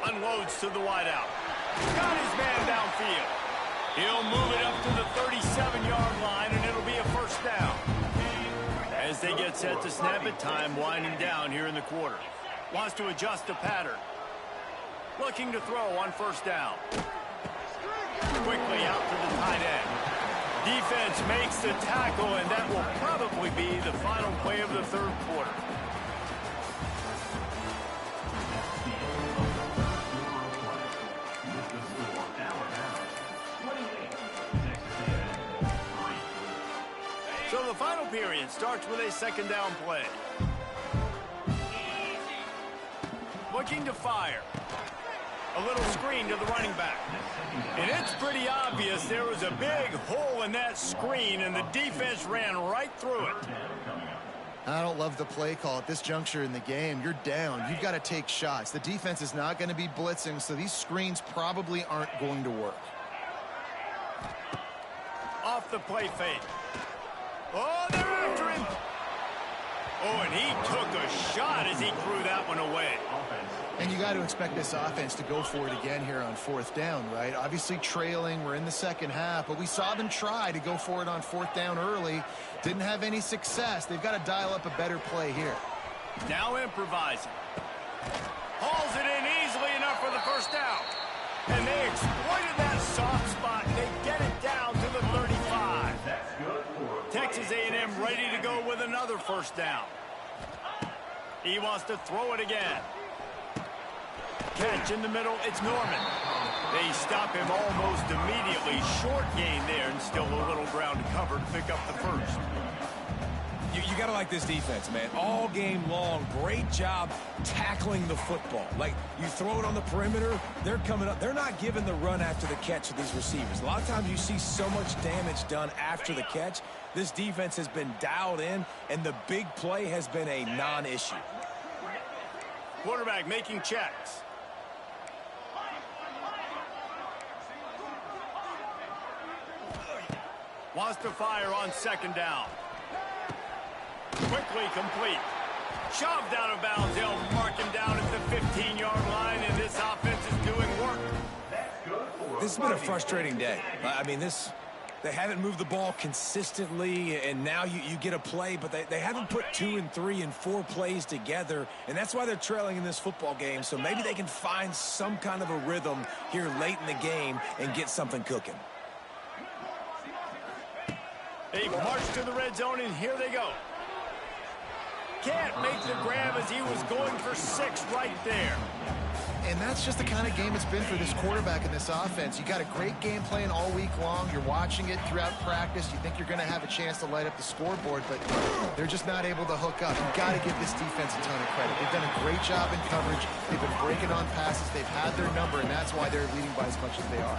Unloads to the wideout. Got his man downfield. He'll move it up to the 37-yard line, and it'll be a 1st down. As they get set to snap it, time winding down here in the quarter. Wants to adjust the pattern. Looking to throw on 1st down. Quickly out to the tight end. Defense makes the tackle, and that will probably be the final play of the 3rd quarter. So the final period starts with a 2nd down play. Looking to fire. A little screen to the running back. And it's pretty obvious there was a big hole in that screen, and the defense ran right through it. I don't love the play call at this juncture in the game. You're down. You've got to take shots. The defense is not going to be blitzing, so these screens probably aren't going to work. Off the play fake. Oh, they're after him. Oh, and he took a shot as he threw that one away. And you got to expect this offense to go for it again here on 4th down, right? Obviously trailing. We're in the 2nd half, but we saw them try to go for it on 4th down early. Didn't have any success. They've got to dial up a better play here. Now improvising. Hauls it in easily enough for the 1st down. And they exploited that soft spot. They get it down to the 35. Texas A&M ready to go with another 1st down. He wants to throw it again. Catch in the middle, it's Norman. They stop him almost immediately. Short gain there, and still a little ground to cover to pick up the 1st. You got to like this defense, man. All game long, great job tackling the football. Like, you throw it on the perimeter, they're coming up. They're not giving the run after the catch to these receivers. A lot of times you see so much damage done after the catch. This defense has been dialed in, and the big play has been a non-issue. Quarterback making checks. Wants to fire on 2nd down. Quickly complete. Shoved out of bounds. They'll mark him down at the 15-yard line, and This has been a frustrating day. I mean, they haven't moved the ball consistently, and now you get a play, but they haven't put 2 and 3 and 4 plays together, and that's why they're trailing in this football game. So maybe they can find some kind of a rhythm here late in the game and get something cooking. They march to the red zone, and here they go. Can't make the grab as he was going for 6 right there. And that's just the kind of game it's been for this quarterback in this offense. You got a great game plan all week long. You're watching it throughout practice. You think you're going to have a chance to light up the scoreboard, but they're just not able to hook up. You've got to give this defense a ton of credit. They've done a great job in coverage. They've been breaking on passes. They've had their number, and that's why they're leading by as much as they are.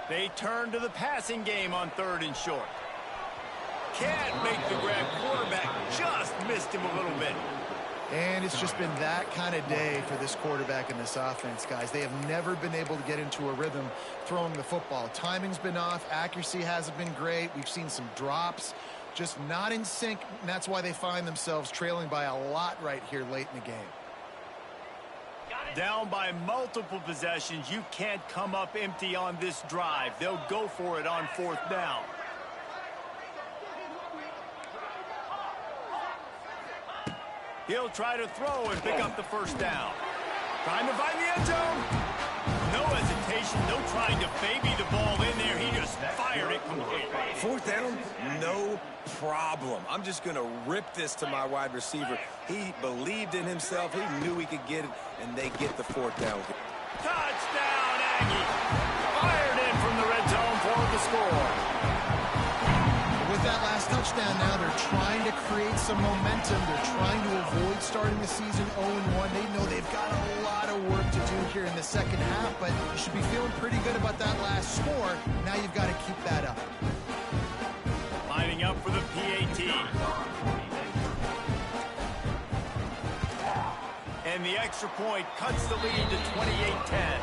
They turn to the passing game on 3rd and short. Can't make the grab. Quarterback just missed him a little bit. And it's just been that kind of day for this quarterback in this offense, guys. They have never been able to get into a rhythm throwing the football. Timing's been off. Accuracy hasn't been great. We've seen some drops, just not in sync, and that's why they find themselves trailing by a lot right here late in the game. Down by multiple possessions, you can't come up empty on this drive. They'll go for it on 4th down. He'll try to throw and pick up the 1st down. Trying to find the end zone. No hesitation, no trying to baby the ball in there. He just fired it completely. 4th down, no problem. I'm just going to rip this to my wide receiver. He believed in himself. He knew he could get it, and they get the 4th down. Touchdown, Aggie. Fired in from the red zone for the score. With that last touchdown now, they're trying to create some momentum. They're trying to avoid starting the season 0-1. They know they've got a lot of work to do here in the second half, but you should be feeling pretty good about that last score. Now you've got to keep that up. Lining up for the PAT. And the extra point cuts the lead to 28-10.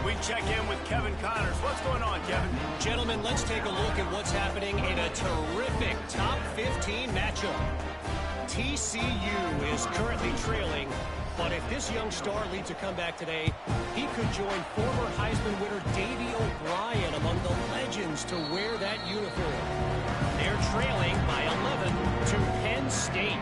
We check in with Kevin Connors. What's going on, Kevin? Gentlemen, let's take a look at what's happening in a terrific top 15 matchup. TCU is currently trailing, but if this young star leads a comeback today, he could join former Heisman winner Davey O'Brien among the legends to wear that uniform. They're trailing by 11 to Penn State.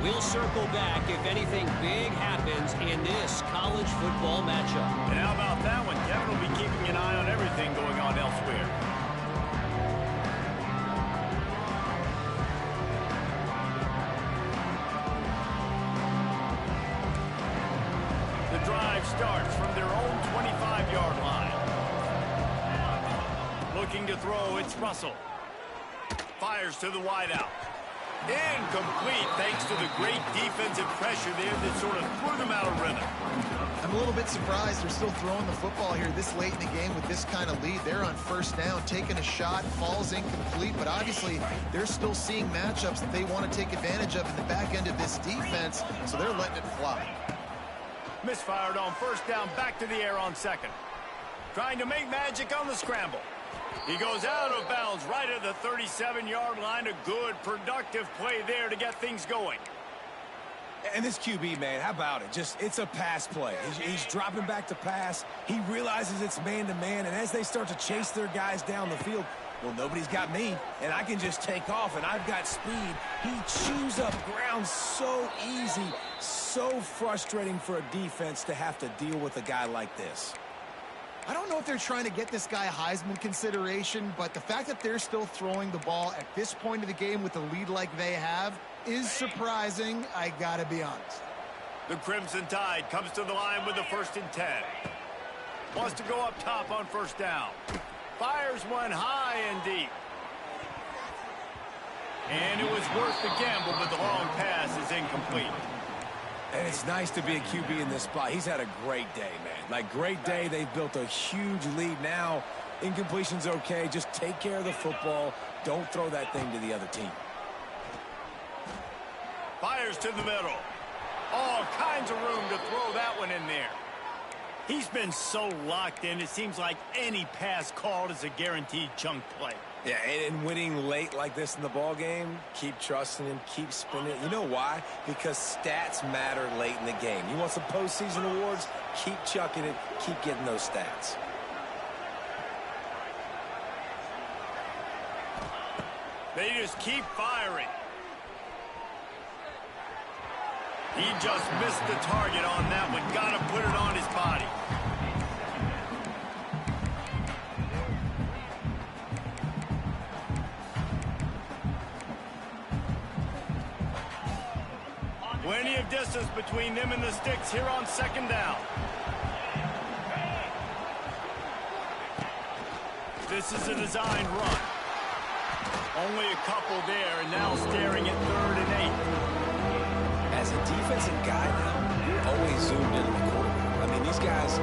We'll circle back if anything big happens in this college football matchup. And how about that one? Kevin will be keeping an eye on everything going on elsewhere. The drive starts from their own 25-yard line. Looking to throw, it's Russell. Fires to the wideout. Incomplete thanks to the great defensive pressure there that sort of threw them out of rhythm. I'm a little bit surprised they're still throwing the football here this late in the game with this kind of lead. They're on 1st down, taking a shot, falls incomplete, but obviously they're still seeing matchups that they want to take advantage of in the back end of this defense, so they're letting it fly. Misfired on 1st down, back to the air on 2nd. Trying to make magic on the scramble. He goes out of bounds right at the 37-yard line. A good, productive play there to get things going. And this QB, man, how about it? It's a pass play. He's dropping back to pass. He realizes it's man-to-man, and as they start to chase their guys down the field, well, nobody's got me, and I can just take off, and I've got speed. He chews up ground so easy, so frustrating for a defense to have to deal with a guy like this. I don't know if they're trying to get this guy Heisman consideration, but the fact that they're still throwing the ball at this point of the game with a lead like they have is surprising, I gotta be honest. The Crimson Tide comes to the line with the 1st and 10. Wants to go up top on 1st down. Fires one high and deep. And it was worth the gamble, but the long pass is incomplete. And it's nice to be a QB in this spot. He's had a great day, man. Like, great day. They've built a huge lead now. Incompletion's okay. Just take care of the football. Don't throw that thing to the other team. Fires to the middle. All kinds of room to throw that one in there. He's been so locked in, it seems like any pass called is a guaranteed chunk play. Yeah, and winning late like this in the ball game, keep trusting him, keep spinning. You know why? Because stats matter late in the game. You want some postseason awards? Keep chucking it, keep getting those stats. They just keep firing. He just missed the target on that one. Got to put it on his body. Plenty of distance between them and the sticks here on second down. This is a designed run. Only a couple there, and now staring at 3rd and 8. As a defensive guy now, you're always zoomed in on the quarterback. I mean, these guys,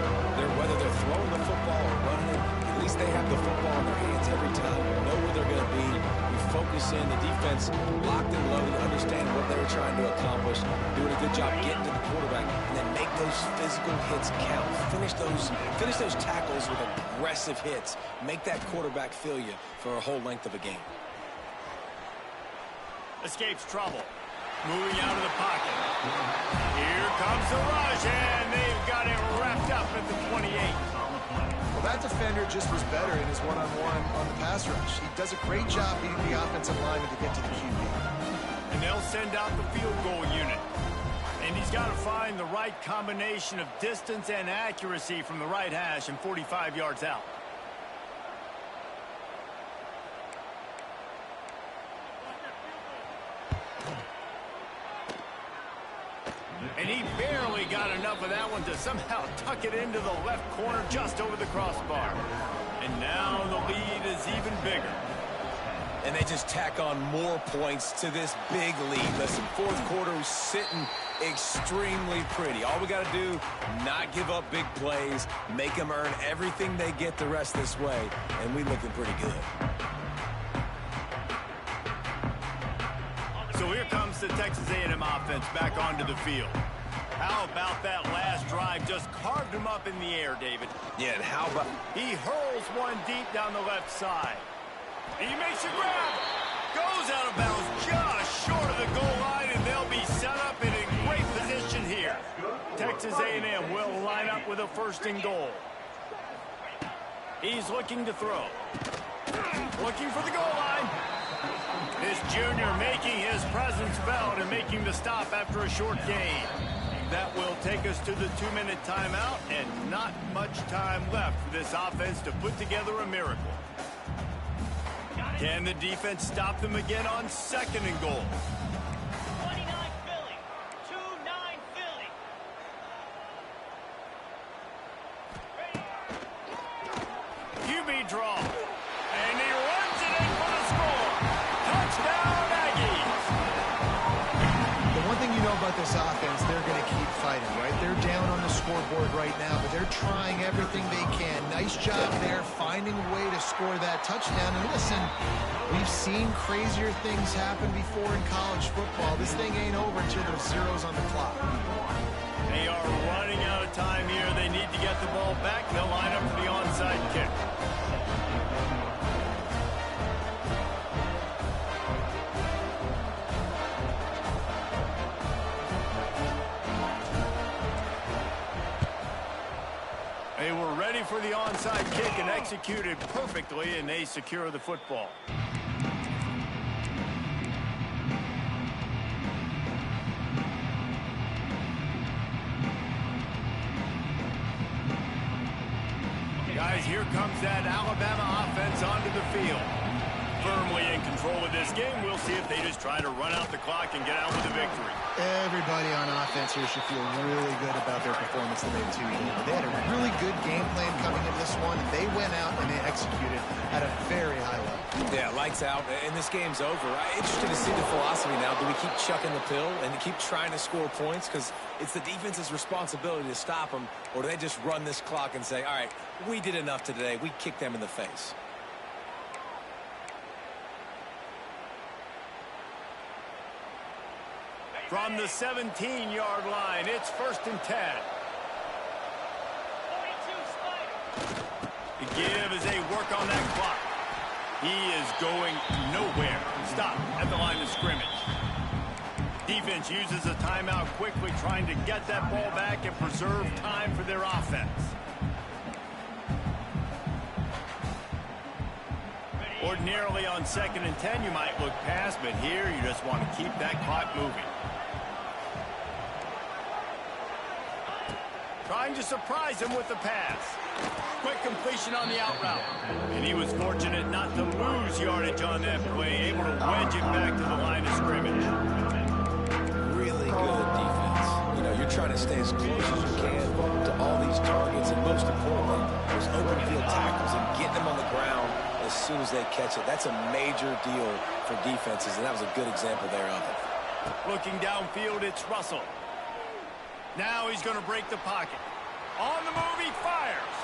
whether they're throwing the football or running it, at least they have the football in their hands every time. You know where they're going to be. You focus in. The defense locked and loaded, understand what they're trying to accomplish, doing a good job getting to the quarterback, and then make those physical hits count. Finish those tackles with aggressive hits. Make that quarterback feel you for a whole length of a game. Escapes trouble. Moving out of the pocket. Here comes the rush, and they've got it wrapped up at the 28. Well, that defender just was better in his one-on-one on the pass rush. He does a great job beating the offensive lineman to get to the QB. And they'll send out the field goal unit. And he's got to find the right combination of distance and accuracy from the right hash and 45 yards out. And he barely got enough of that one to somehow tuck it into the left corner just over the crossbar. And now the lead is even bigger. And they just tack on more points to this big lead. Listen, 4th quarter is sitting extremely pretty. All we got to do, not give up big plays, make them earn everything they get the rest this way, and we looking pretty good. So here comes the Texas A&M offense back onto the field. How about that last drive? Just carved him up in the air, David. Yeah, and how about... He hurls one deep down the left side. He makes a grab. Goes out of bounds just short of the goal line, and they'll be set up in a great position here. Texas A&M will line up with a 1st and goal. He's looking to throw. Looking for the goal line. This junior making his presence felt and making the stop after a short gain. That will take us to the 2-minute timeout, and not much time left for this offense to put together a miracle. Can the defense stop them again on 2nd and goal? 29 Philly. 2-9 Philly. QB draw. And he runs it in for the score. Touchdown, Aggies. The one thing you know about this offense, they're going to keep fighting, right? They're down on the scoreboard right now, but they're trying everything they can. Nice job there, finding a way to score that touchdown. And listen, we've seen crazier things happen before in college football. This thing ain't over until there's zeros on the clock. They are running out of time here. They need to get the ball back. They'll line up for the onside kick. They were ready for the onside kick and executed perfectly, and they secure the football. Guys, here comes that Alabama offense onto the field. Firmly in control of this game. We'll see if they just try to run out the clock and get out with a victory. Everybody on offense here should feel really good about their performance today, too. They had a really good game plan coming into this one. They went out and they executed at a very high level. Yeah, lights out, and this game's over. Interested to see the philosophy now. Do we keep chucking the pill and keep trying to score points? Because it's the defense's responsibility to stop them, or do they just run this clock and say, all right, we did enough today. We kicked them in the face. From the 17-yard line, it's 1st and 10. The give as they work on that clock. He is going nowhere. Stop at the line of scrimmage. Defense uses a timeout quickly, trying to get that ball back and preserve time for their offense. Ordinarily on 2nd and 10, you might look past, but here you just want to keep that clock moving. Trying to surprise him with the pass. Quick completion on the out route. And he was fortunate not to lose yardage on that play, able to wedge it back to the line of scrimmage. Really good defense. You know, you're trying to stay as close as you can to all these targets, and most importantly, those open field tackles and getting them on the ground as soon as they catch it. That's a major deal for defenses, and that was a good example there of it. Looking downfield, it's Russell. Now he's going to break the pocket. On the move, he fires.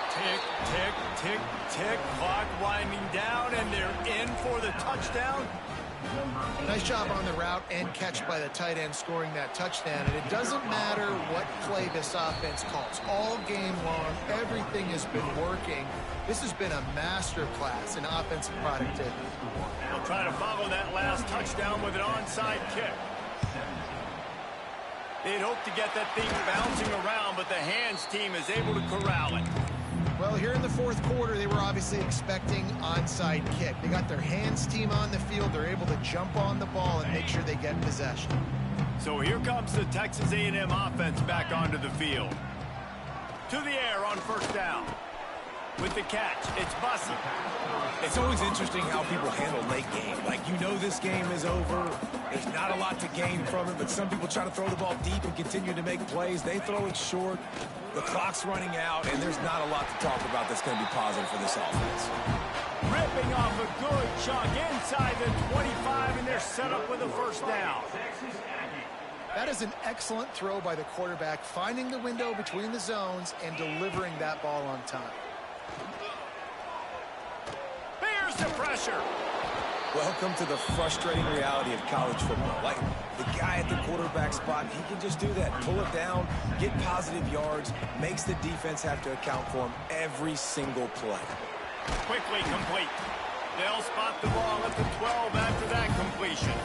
Tick, tick, tick, tick. Clock winding down, and they're in for the touchdown. Nice job on the route and catch by the tight end scoring that touchdown. And it doesn't matter what play this offense calls. All game long, everything has been working. This has been a master class in offensive productivity. They'll try to follow that last touchdown with an onside kick. They'd hope to get that thing bouncing around, but the hands team is able to corral it. Well, here in the fourth quarter, they were obviously expecting onside kick. They got their hands team on the field. They're able to jump on the ball and make sure they get possession. So here comes the Texas A&M offense back onto the field. To the air on first down. With the catch, it's Bussey. It's always interesting how people handle late game. Like, you know this game is over. There's not a lot to gain from it, but some people try to throw the ball deep and continue to make plays. They throw it short. The clock's running out, and there's not a lot to talk about that's going to be positive for this offense. Ripping off a good chunk inside the 25, and they're set up with a first down. That is an excellent throw by the quarterback, finding the window between the zones and delivering that ball on time. There's the pressure. Welcome to the frustrating reality of college football. Like, the guy at the quarterback spot, he can just do that. Pull it down, get positive yards, makes the defense have to account for him every single play. Quickly complete. They'll spot the ball at the 12 after that completion.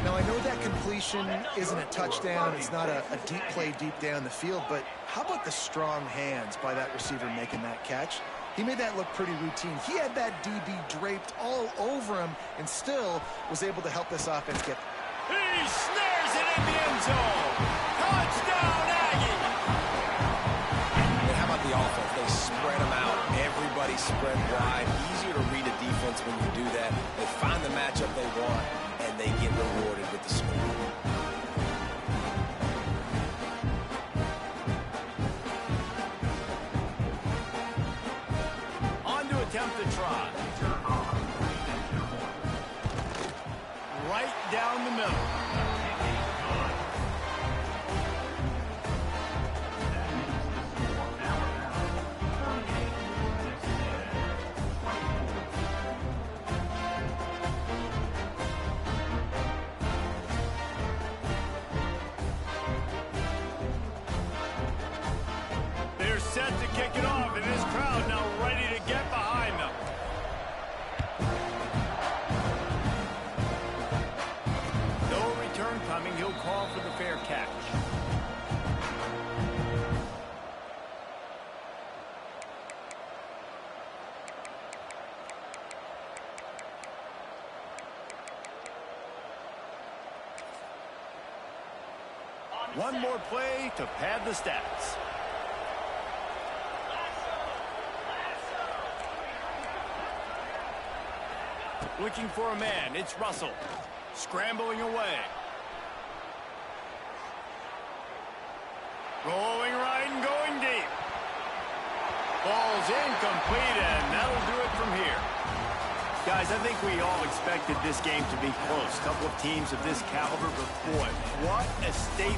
Now, I know that completion isn't a touchdown. It's not a deep play deep down the field, but how about the strong hands by that receiver making that catch? He made that look pretty routine. He had that DB draped all over him and still was able to help this offense get. He snares it in the end zone. Touchdown, Aggie. And how about the offense? They spread them out. Everybody spread wide. Easier to read a defense when you do that. They find the matchup they want, and they get rewarded with the score. Attempt to try. Right down the middle. They're set to kick it off, and this crowd now ready to get behind them. No return coming. He'll call for the fair catch. One more play to pad the stats. Looking for a man. It's Russell. Scrambling away. Rolling right and going deep. Ball's incomplete, and that'll do it from here. Guys, I think we all expected this game to be close. A couple of teams of this caliber, but boy, what a state